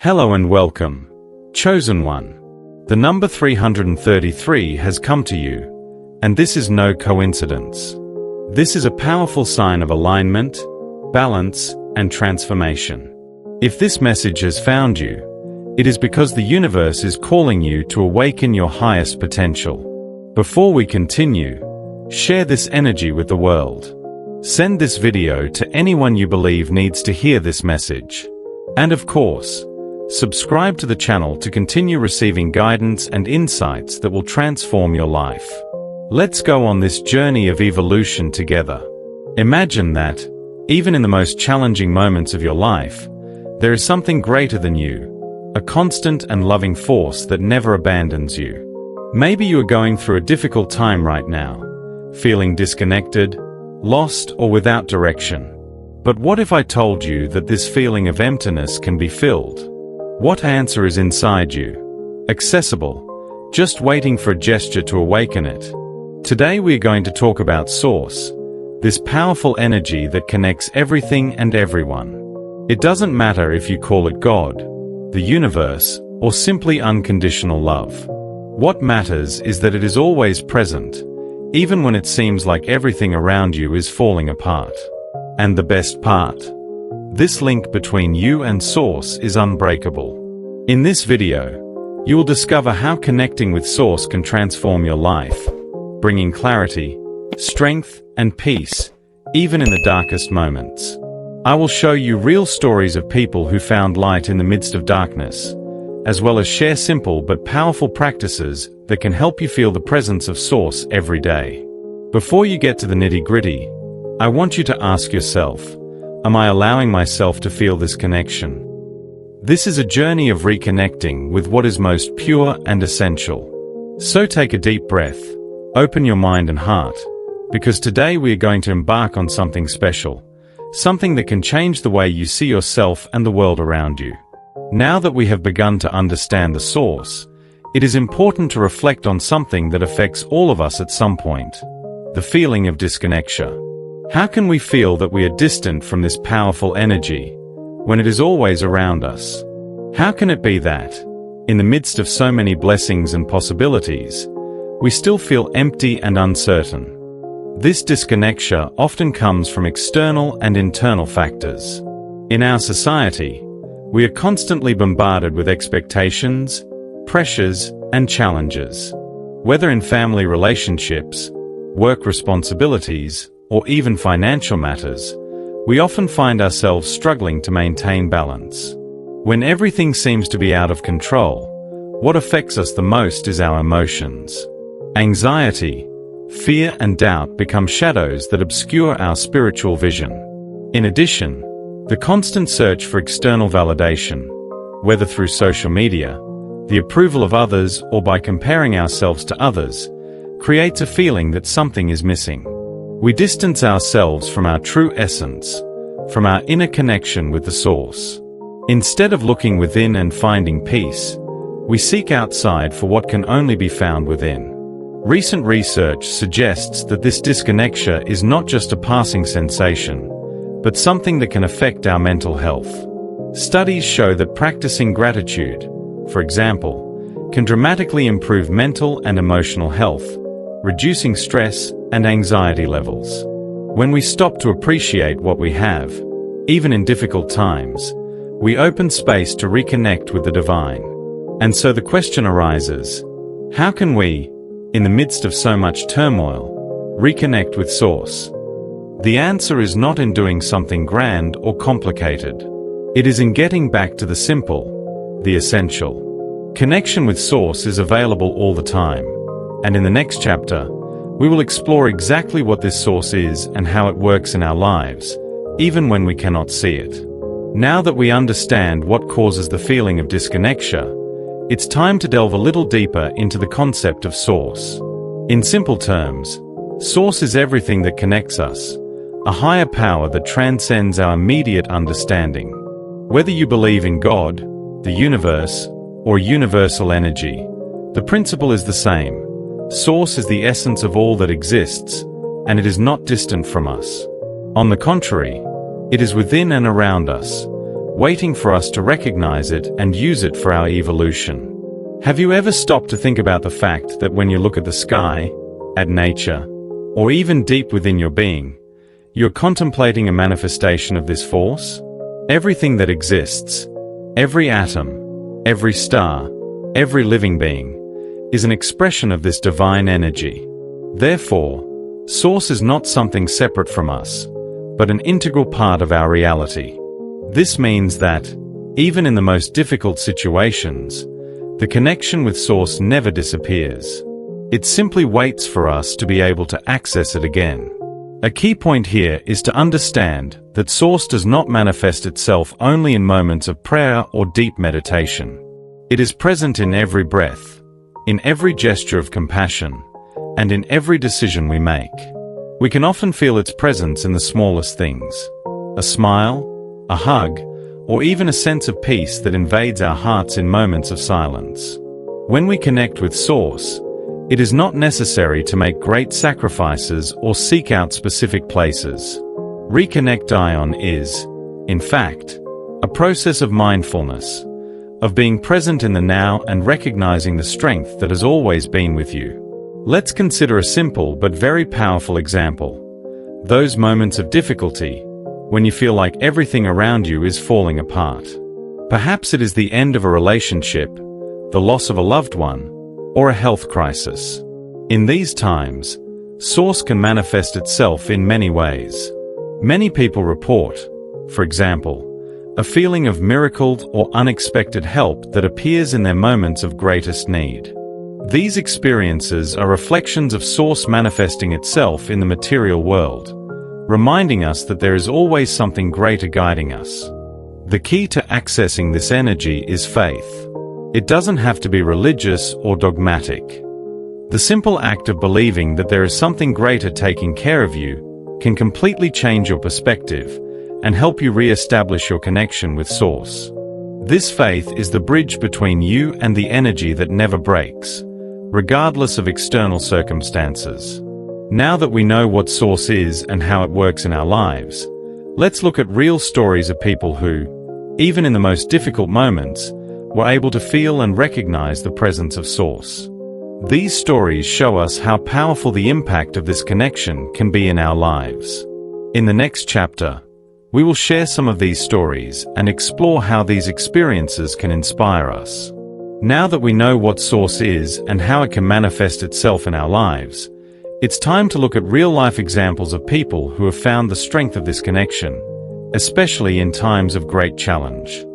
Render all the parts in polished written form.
Hello and welcome, Chosen One. The number 333 has come to you, and this is no coincidence. This is a powerful sign of alignment, balance, and transformation. If this message has found you, it is because the universe is calling you to awaken your highest potential. Before we continue, share this energy with the world. Send this video to anyone you believe needs to hear this message. And of course, subscribe to the channel to continue receiving guidance and insights that will transform your life. Let's go on this journey of evolution together. Imagine that, even in the most challenging moments of your life, there is something greater than you, a constant and loving force that never abandons you. Maybe you are going through a difficult time right now, feeling disconnected, lost, or without direction. But what if I told you that this feeling of emptiness can be filled? What answer is inside you? Accessible, just waiting for a gesture to awaken it. Today we are going to talk about Source, this powerful energy that connects everything and everyone. It doesn't matter if you call it God, the universe, or simply unconditional love. What matters is that it is always present, even when it seems like everything around you is falling apart. And the best part? This link between you and Source is unbreakable. In this video, you will discover how connecting with Source can transform your life, bringing clarity, strength, and peace, even in the darkest moments. I will show you real stories of people who found light in the midst of darkness, as well as share simple but powerful practices that can help you feel the presence of Source every day. Before you get to the nitty-gritty, I want you to ask yourself, am I allowing myself to feel this connection? This is a journey of reconnecting with what is most pure and essential. So take a deep breath, open your mind and heart, because today we are going to embark on something special, something that can change the way you see yourself and the world around you. Now that we have begun to understand the Source, it is important to reflect on something that affects all of us at some point: the feeling of disconnection. How can we feel that we are distant from this powerful energy, when it is always around us? How can it be that, in the midst of so many blessings and possibilities, we still feel empty and uncertain? This disconnection often comes from external and internal factors. In our society, we are constantly bombarded with expectations, pressures, and challenges. Whether in family relationships, work responsibilities, or even financial matters, we often find ourselves struggling to maintain balance. When everything seems to be out of control, what affects us the most is our emotions. Anxiety, fear, and doubt become shadows that obscure our spiritual vision. In addition, the constant search for external validation, whether through social media, the approval of others, or by comparing ourselves to others, creates a feeling that something is missing. We distance ourselves from our true essence, from our inner connection with the Source. Instead of looking within and finding peace, we seek outside for what can only be found within. Recent research suggests that this disconnection is not just a passing sensation, but something that can affect our mental health. Studies show that practicing gratitude, for example, can dramatically improve mental and emotional health, reducing stress and anxiety levels. When we stop to appreciate what we have, even in difficult times, we open space to reconnect with the divine. And so the question arises, how can we, in the midst of so much turmoil, reconnect with Source? The answer is not in doing something grand or complicated. It is in getting back to the simple, the essential. Connection with Source is available all the time, and in the next chapter, we will explore exactly what this Source is and how it works in our lives, even when we cannot see it. Now that we understand what causes the feeling of disconnection, it's time to delve a little deeper into the concept of Source. In simple terms, Source is everything that connects us, a higher power that transcends our immediate understanding. Whether you believe in God, the universe, or universal energy, the principle is the same. Source is the essence of all that exists, and it is not distant from us. On the contrary, it is within and around us, waiting for us to recognize it and use it for our evolution. Have you ever stopped to think about the fact that when you look at the sky, at nature, or even deep within your being, you're contemplating a manifestation of this force? Everything that exists, every atom, every star, every living being, is an expression of this divine energy. Therefore, Source is not something separate from us, but an integral part of our reality. This means that, even in the most difficult situations, the connection with Source never disappears. It simply waits for us to be able to access it again. A key point here is to understand that Source does not manifest itself only in moments of prayer or deep meditation. It is present in every breath, in every gesture of compassion, and in every decision we make. We can often feel its presence in the smallest things: a smile, a hug, or even a sense of peace that invades our hearts in moments of silence. When we connect with Source, it is not necessary to make great sacrifices or seek out specific places. Reconnect is, in fact, a process of mindfulness, of being present in the now and recognizing the strength that has always been with you. Let's consider a simple but very powerful example. Those moments of difficulty, when you feel like everything around you is falling apart. Perhaps it is the end of a relationship, the loss of a loved one, or a health crisis. In these times, Source can manifest itself in many ways. Many people report, for example, a feeling of miracle or unexpected help that appears in their moments of greatest need. These experiences are reflections of Source manifesting itself in the material world, reminding us that there is always something greater guiding us. The key to accessing this energy is faith. It doesn't have to be religious or dogmatic. The simple act of believing that there is something greater taking care of you can completely change your perspective and help you re-establish your connection with Source. This faith is the bridge between you and the energy that never breaks, regardless of external circumstances. Now that we know what Source is and how it works in our lives, let's look at real stories of people who, even in the most difficult moments, were able to feel and recognize the presence of Source. These stories show us how powerful the impact of this connection can be in our lives. In the next chapter, we will share some of these stories and explore how these experiences can inspire us. Now that we know what Source is and how it can manifest itself in our lives, it's time to look at real-life examples of people who have found the strength of this connection, especially in times of great challenge.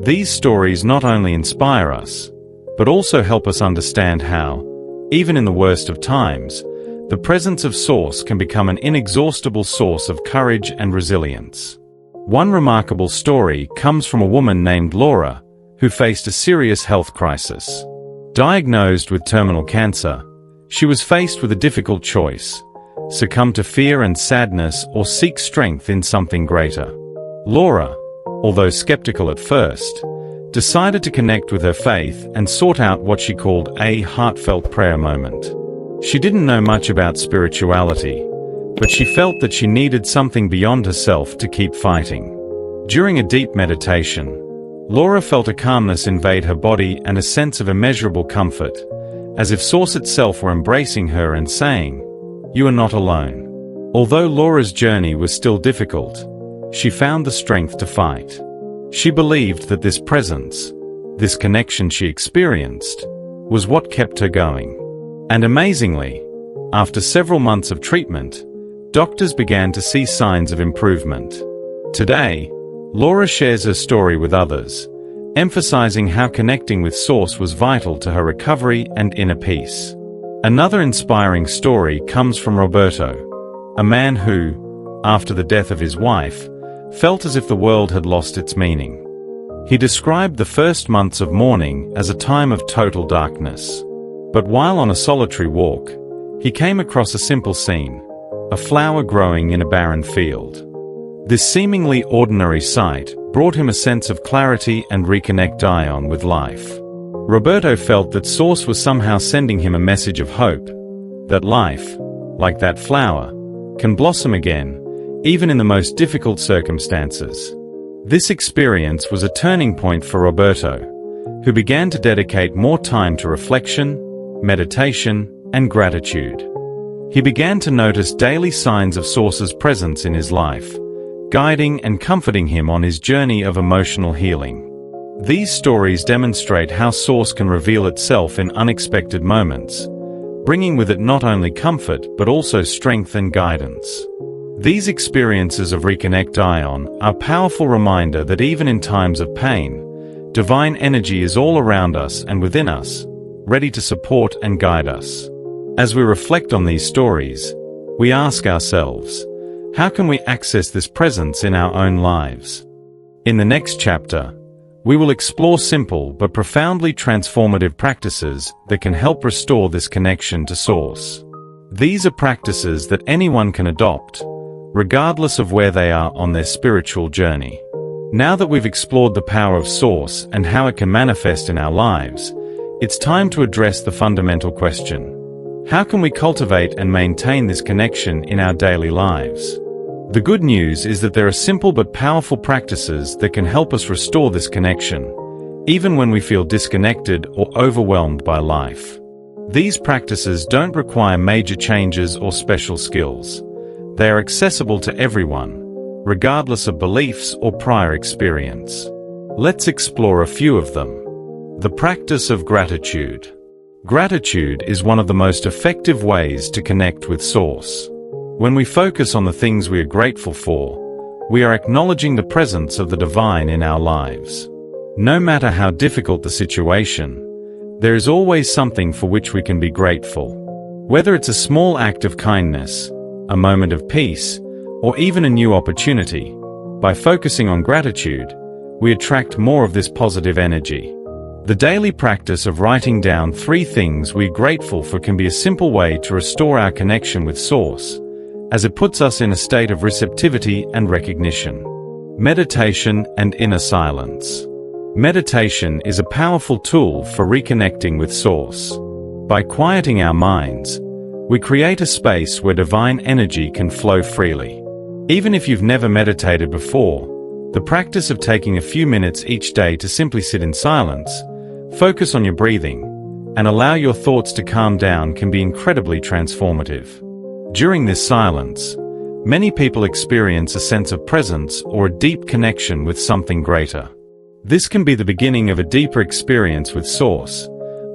These stories not only inspire us, but also help us understand how, even in the worst of times, the presence of Source can become an inexhaustible source of courage and resilience. One remarkable story comes from a woman named Laura, who faced a serious health crisis. Diagnosed with terminal cancer, she was faced with a difficult choice: succumb to fear and sadness or seek strength in something greater. Laura, although skeptical at first, decided to connect with her faith and sought out what she called a heartfelt prayer moment. She didn't know much about spirituality, but she felt that she needed something beyond herself to keep fighting. During a deep meditation, Laura felt a calmness invade her body and a sense of immeasurable comfort, as if Source itself were embracing her and saying, "You are not alone." Although Laura's journey was still difficult, she found the strength to fight. She believed that this presence, this connection she experienced, was what kept her going. And amazingly, after several months of treatment, doctors began to see signs of improvement. Today, Laura shares her story with others, emphasizing how connecting with Source was vital to her recovery and inner peace. Another inspiring story comes from Roberto, a man who, after the death of his wife, felt as if the world had lost its meaning. He described the first months of mourning as a time of total darkness. But while on a solitary walk, he came across a simple scene: a flower growing in a barren field. This seemingly ordinary sight brought him a sense of clarity and reconnect with life. Roberto felt that Source was somehow sending him a message of hope, that life, like that flower, can blossom again, even in the most difficult circumstances. This experience was a turning point for Roberto, who began to dedicate more time to reflection, meditation, and gratitude. He began to notice daily signs of Source's presence in his life, guiding and comforting him on his journey of emotional healing. These stories demonstrate how Source can reveal itself in unexpected moments, bringing with it not only comfort but also strength and guidance. These experiences of Reconnect Ion are a powerful reminder that even in times of pain, divine energy is all around us and within us, ready to support and guide us. As we reflect on these stories, we ask ourselves, how can we access this presence in our own lives? In the next chapter, we will explore simple but profoundly transformative practices that can help restore this connection to Source. These are practices that anyone can adopt, regardless of where they are on their spiritual journey. Now that we've explored the power of Source and how it can manifest in our lives, it's time to address the fundamental question. How can we cultivate and maintain this connection in our daily lives? The good news is that there are simple but powerful practices that can help us restore this connection, even when we feel disconnected or overwhelmed by life. These practices don't require major changes or special skills. They are accessible to everyone, regardless of beliefs or prior experience. Let's explore a few of them. The practice of gratitude. Gratitude is one of the most effective ways to connect with Source. When we focus on the things we are grateful for, we are acknowledging the presence of the divine in our lives. No matter how difficult the situation, there is always something for which we can be grateful. Whether it's a small act of kindness, a moment of peace, or even a new opportunity, by focusing on gratitude, we attract more of this positive energy. The daily practice of writing down 3 things we're grateful for can be a simple way to restore our connection with Source, as it puts us in a state of receptivity and recognition. Meditation and inner silence. Meditation is a powerful tool for reconnecting with Source. By quieting our minds, we create a space where divine energy can flow freely. Even if you've never meditated before, the practice of taking a few minutes each day to simply sit in silence, focus on your breathing, and allow your thoughts to calm down can be incredibly transformative. During this silence, many people experience a sense of presence or a deep connection with something greater. This can be the beginning of a deeper experience with Source,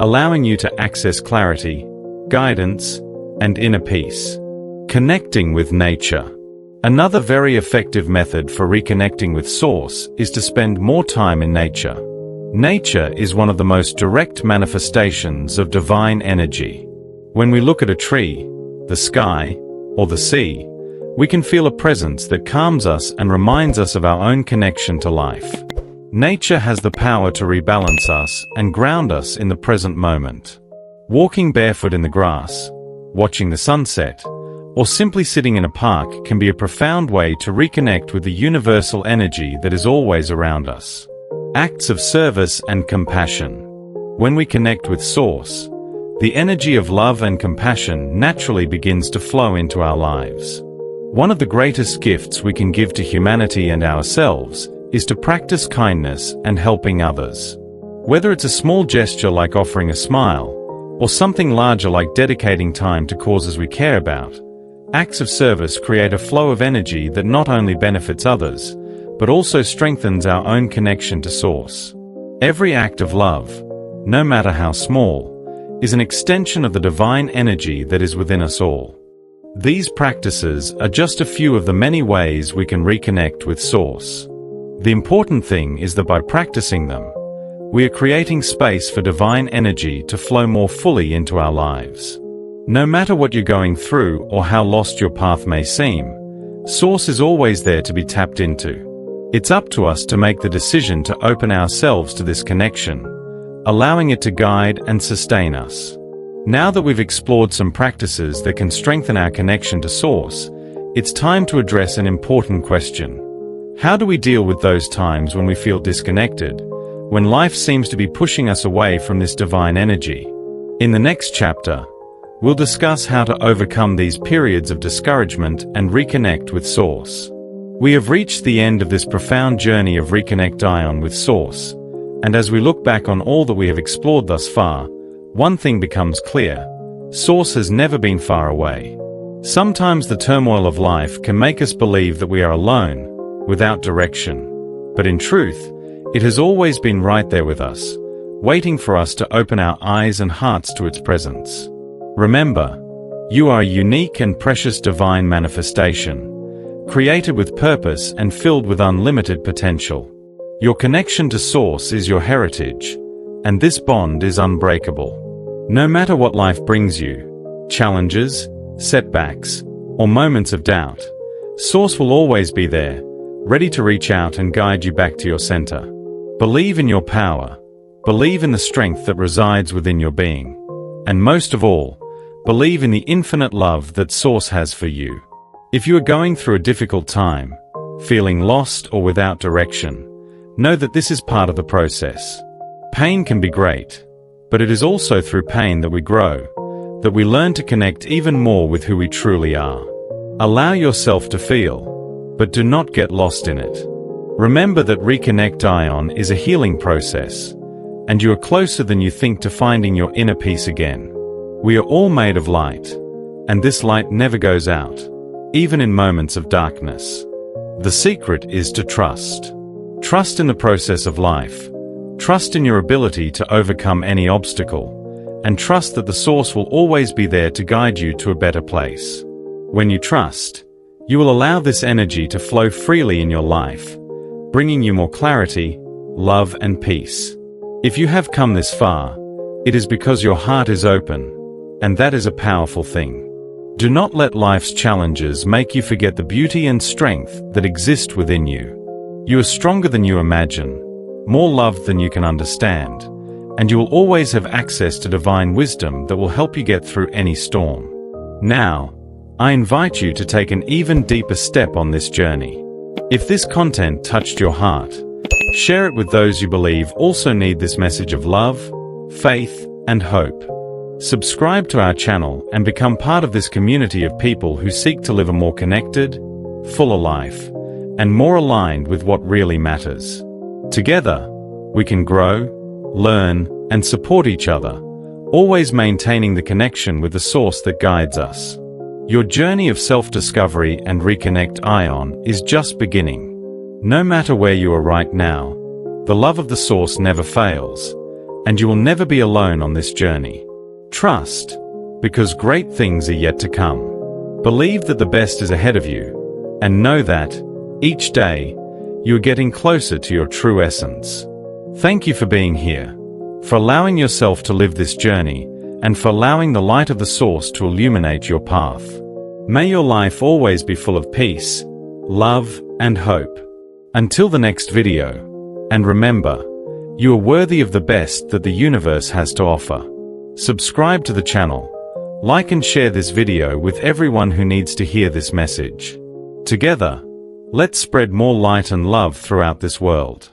allowing you to access clarity, guidance, and inner peace. Connecting with nature. Another very effective method for reconnecting with Source is to spend more time in nature. Nature is one of the most direct manifestations of divine energy. When we look at a tree, the sky, or the sea, we can feel a presence that calms us and reminds us of our own connection to life. Nature has the power to rebalance us and ground us in the present moment. Walking barefoot in the grass, watching the sunset, or simply sitting in a park can be a profound way to reconnect with the universal energy that is always around us. Acts of service and compassion. When we connect with Source, the energy of love and compassion naturally begins to flow into our lives. One of the greatest gifts we can give to humanity and ourselves is to practice kindness and helping others. Whether it's a small gesture like offering a smile, or something larger like dedicating time to causes we care about, acts of service create a flow of energy that not only benefits others, but also strengthens our own connection to Source. Every act of love, no matter how small, is an extension of the divine energy that is within us all. These practices are just a few of the many ways we can reconnect with Source. The important thing is that by practicing them, we are creating space for divine energy to flow more fully into our lives. No matter what you're going through or how lost your path may seem, Source is always there to be tapped into. It's up to us to make the decision to open ourselves to this connection, allowing it to guide and sustain us. Now that we've explored some practices that can strengthen our connection to Source, it's time to address an important question. How do we deal with those times when we feel disconnected, when life seems to be pushing us away from this divine energy? In the next chapter, we'll discuss how to overcome these periods of discouragement and reconnect with Source. We have reached the end of this profound journey of Reconnect Ion with Source, and as we look back on all that we have explored thus far, one thing becomes clear: Source has never been far away. Sometimes the turmoil of life can make us believe that we are alone, without direction, but in truth, it has always been right there with us, waiting for us to open our eyes and hearts to its presence. Remember, you are a unique and precious divine manifestation, created with purpose and filled with unlimited potential. Your connection to Source is your heritage, and this bond is unbreakable. No matter what life brings you, challenges, setbacks, or moments of doubt, Source will always be there, ready to reach out and guide you back to your center. Believe in your power, believe in the strength that resides within your being, and most of all, believe in the infinite love that Source has for you. If you are going through a difficult time, feeling lost or without direction, know that this is part of the process. Pain can be great, but it is also through pain that we grow, that we learn to connect even more with who we truly are. Allow yourself to feel, but do not get lost in it. Remember that Reconnect Ion is a healing process, and you are closer than you think to finding your inner peace again. We are all made of light, and this light never goes out, even in moments of darkness. The secret is to trust. Trust in the process of life. Trust in your ability to overcome any obstacle, and trust that the Source will always be there to guide you to a better place. When you trust, you will allow this energy to flow freely in your life, bringing you more clarity, love, and peace. If you have come this far, it is because your heart is open, and that is a powerful thing. Do not let life's challenges make you forget the beauty and strength that exist within you. You are stronger than you imagine, more loved than you can understand, and you will always have access to divine wisdom that will help you get through any storm. Now, I invite you to take an even deeper step on this journey. If this content touched your heart, share it with those you believe also need this message of love, faith, and hope. Subscribe to our channel and become part of this community of people who seek to live a more connected, fuller life, and more aligned with what really matters. Together, we can grow, learn, and support each other, always maintaining the connection with the Source that guides us. Your journey of self-discovery and Reconnect Ion is just beginning. No matter where you are right now, the love of the Source never fails, and you will never be alone on this journey. Trust, because great things are yet to come. Believe that the best is ahead of you, and know that, each day, you are getting closer to your true essence. Thank you for being here, for allowing yourself to live this journey, and for allowing the light of the Source to illuminate your path. May your life always be full of peace, love, and hope. Until the next video, and remember, you are worthy of the best that the universe has to offer. Subscribe to the channel, like and share this video with everyone who needs to hear this message. Together, let's spread more light and love throughout this world.